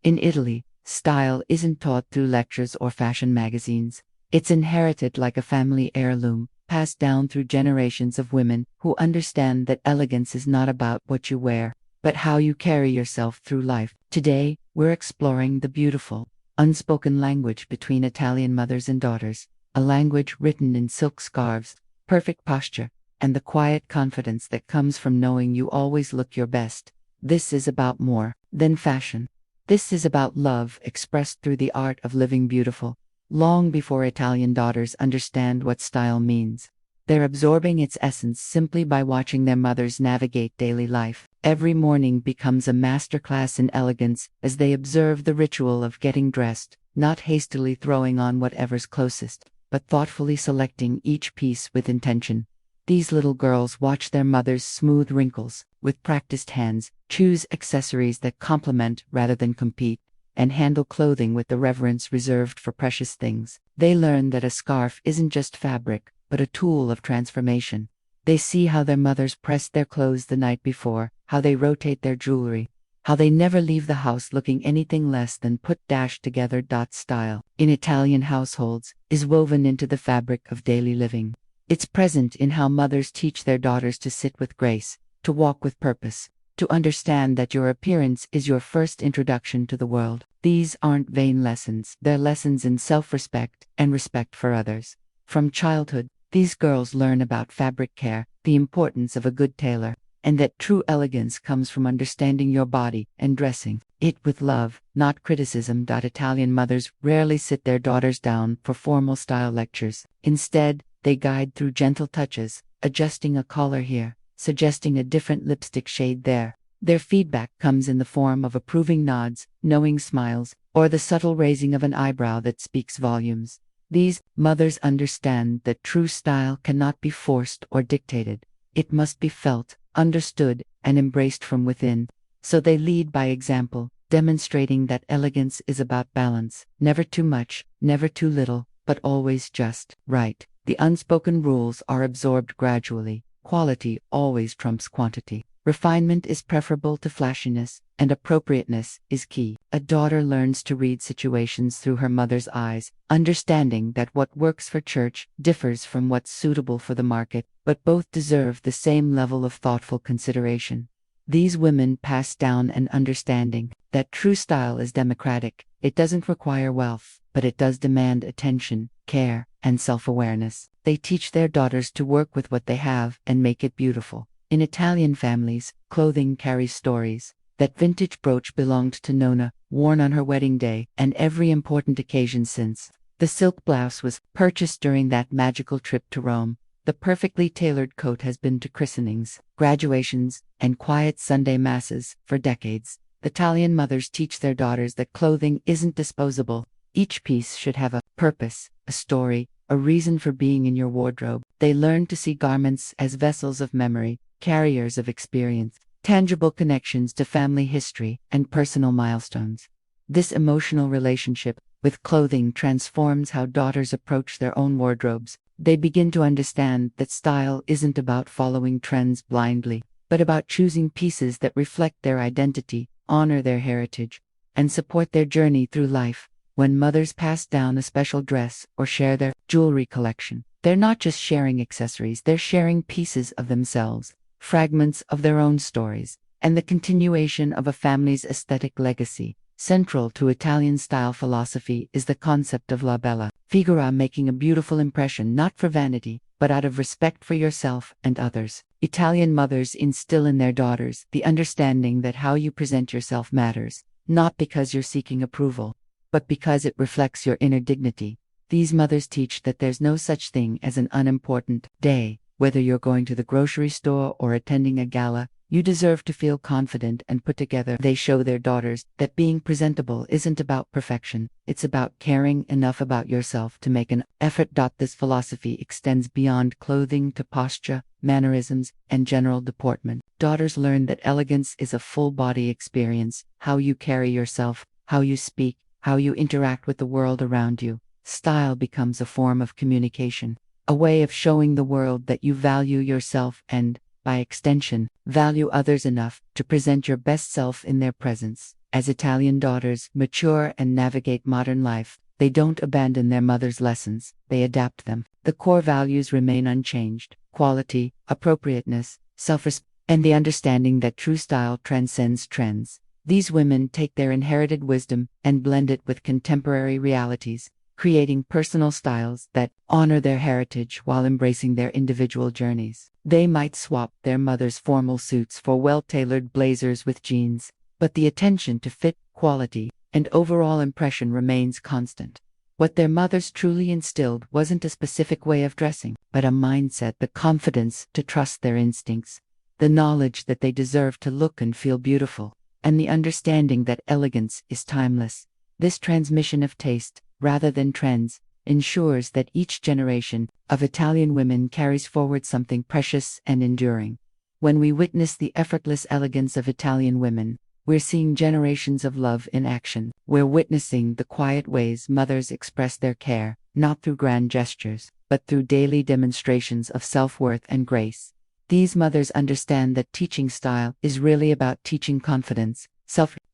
In Italy, style isn't taught through lectures or fashion magazines. It's inherited like a family heirloom, passed down through generations of women who understand that elegance is not about what you wear, but how you carry yourself through life. Today, we're exploring the beautiful, unspoken language between Italian mothers and daughters, a language written in silk scarves, perfect posture, and the quiet confidence that comes from knowing you always look your best. This is about more than fashion. This is about love expressed through the art of living beautiful. Long before Italian daughters understand what style means, they're absorbing its essence simply by watching their mothers navigate daily life. Every morning becomes a masterclass in elegance as they observe the ritual of getting dressed, not hastily throwing on whatever's closest, but thoughtfully selecting each piece with intention. These little girls watch their mothers smooth wrinkles, with practiced hands, choose accessories that complement rather than compete, and handle clothing with the reverence reserved for precious things. They learn that a scarf isn't just fabric, but a tool of transformation. They see how their mothers press their clothes the night before, how they rotate their jewelry, how they never leave the house looking anything less than put-together. Style, in Italian households, is woven into the fabric of daily living. It's present in how mothers teach their daughters to sit with grace, to walk with purpose, to understand that your appearance is your first introduction to the world. These aren't vain lessons, they're lessons in self-respect and respect for others. From childhood, these girls learn about fabric care, the importance of a good tailor, and that true elegance comes from understanding your body and dressing it with love, not criticism. Italian mothers rarely sit their daughters down for formal style lectures. Instead, they guide through gentle touches, adjusting a collar here, suggesting a different lipstick shade there. Their feedback comes in the form of approving nods, knowing smiles, or the subtle raising of an eyebrow that speaks volumes. These mothers understand that true style cannot be forced or dictated. It must be felt, understood, and embraced from within. So they lead by example, demonstrating that elegance is about balance, never too much, never too little, but always just right. The unspoken rules are absorbed gradually. Quality always trumps quantity. Refinement is preferable to flashiness, and appropriateness is key. A daughter learns to read situations through her mother's eyes, understanding that what works for church differs from what's suitable for the market, but both deserve the same level of thoughtful consideration. These women pass down an understanding that true style is democratic. It doesn't require wealth, but it does demand attention, care, and self-awareness. They teach their daughters to work with what they have and make it beautiful. In Italian families, clothing carries stories. That vintage brooch belonged to Nonna, worn on her wedding day, and every important occasion since. The silk blouse was purchased during that magical trip to Rome. The perfectly tailored coat has been to christenings, graduations, and quiet Sunday masses for decades. Italian mothers teach their daughters that clothing isn't disposable. Each piece should have a purpose, a story, a reason for being in your wardrobe. They learn to see garments as vessels of memory, carriers of experience, tangible connections to family history and personal milestones. This emotional relationship with clothing transforms how daughters approach their own wardrobes. They begin to understand that style isn't about following trends blindly, but about choosing pieces that reflect their identity, honor their heritage, and support their journey through life. When mothers pass down a special dress or share their jewelry collection, they're not just sharing accessories, they're sharing pieces of themselves, fragments of their own stories, and the continuation of a family's aesthetic legacy. Central to Italian style philosophy is the concept of la bella figura, making a beautiful impression not for vanity, but out of respect for yourself and others. Italian mothers instill in their daughters the understanding that how you present yourself matters, not because you're seeking approval, but because it reflects your inner dignity. These mothers teach that there's no such thing as an unimportant day. Whether you're going to the grocery store or attending a gala, you deserve to feel confident and put together. They show their daughters that being presentable isn't about perfection, it's about caring enough about yourself to make an effort. This philosophy extends beyond clothing to posture, mannerisms, and general deportment. Daughters learn that elegance is a full-body experience, how you carry yourself, how you speak, how you interact with the world around you. Style becomes a form of communication, a way of showing the world that you value yourself and, by extension, value others enough to present your best self in their presence. As Italian daughters mature and navigate modern life, they don't abandon their mother's lessons, they adapt them. The core values remain unchanged: quality, appropriateness, self-respect, and the understanding that true style transcends trends. These women take their inherited wisdom and blend it with contemporary realities, creating personal styles that honor their heritage while embracing their individual journeys. They might swap their mother's formal suits for well-tailored blazers with jeans, but the attention to fit, quality, and overall impression remains constant. What their mothers truly instilled wasn't a specific way of dressing, but a mindset, the confidence to trust their instincts, the knowledge that they deserve to look and feel beautiful, and the understanding that elegance is timeless. This transmission of taste, rather than trends, ensures that each generation of Italian women carries forward something precious and enduring. When we witness the effortless elegance of Italian women, we're seeing generations of love in action. We're witnessing the quiet ways mothers express their care, not through grand gestures, but through daily demonstrations of self-worth and grace. These mothers understand that teaching style is really about teaching confidence,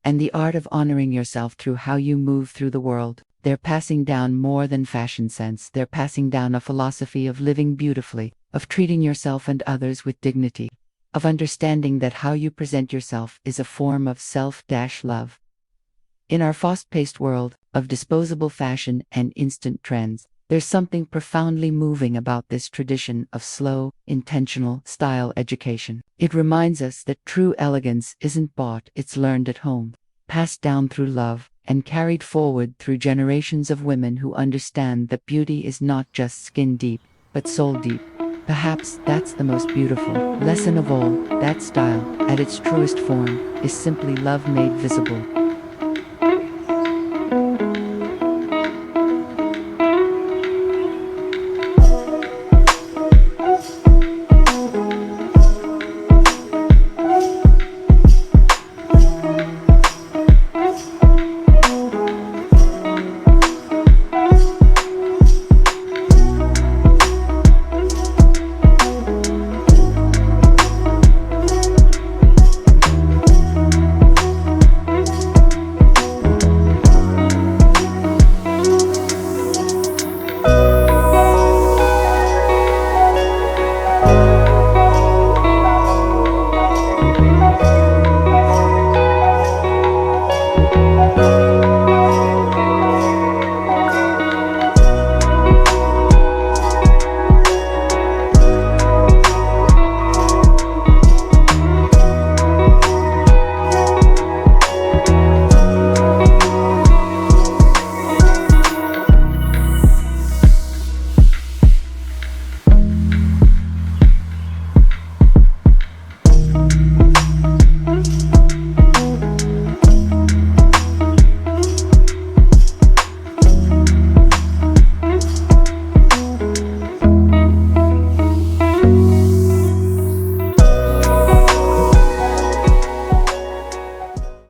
and the art of honoring yourself through how you move through the world. They're passing down more than fashion sense, they're passing down a philosophy of living beautifully, of treating yourself and others with dignity, of understanding that how you present yourself is a form of self-love. In our fast-paced world of disposable fashion and instant trends, there's something profoundly moving about this tradition of slow, intentional style education. It reminds us that true elegance isn't bought, it's learned at home, passed down through love, and carried forward through generations of women who understand that beauty is not just skin deep, but soul deep. Perhaps that's the most beautiful lesson of all, that style, at its truest form, is simply love made visible.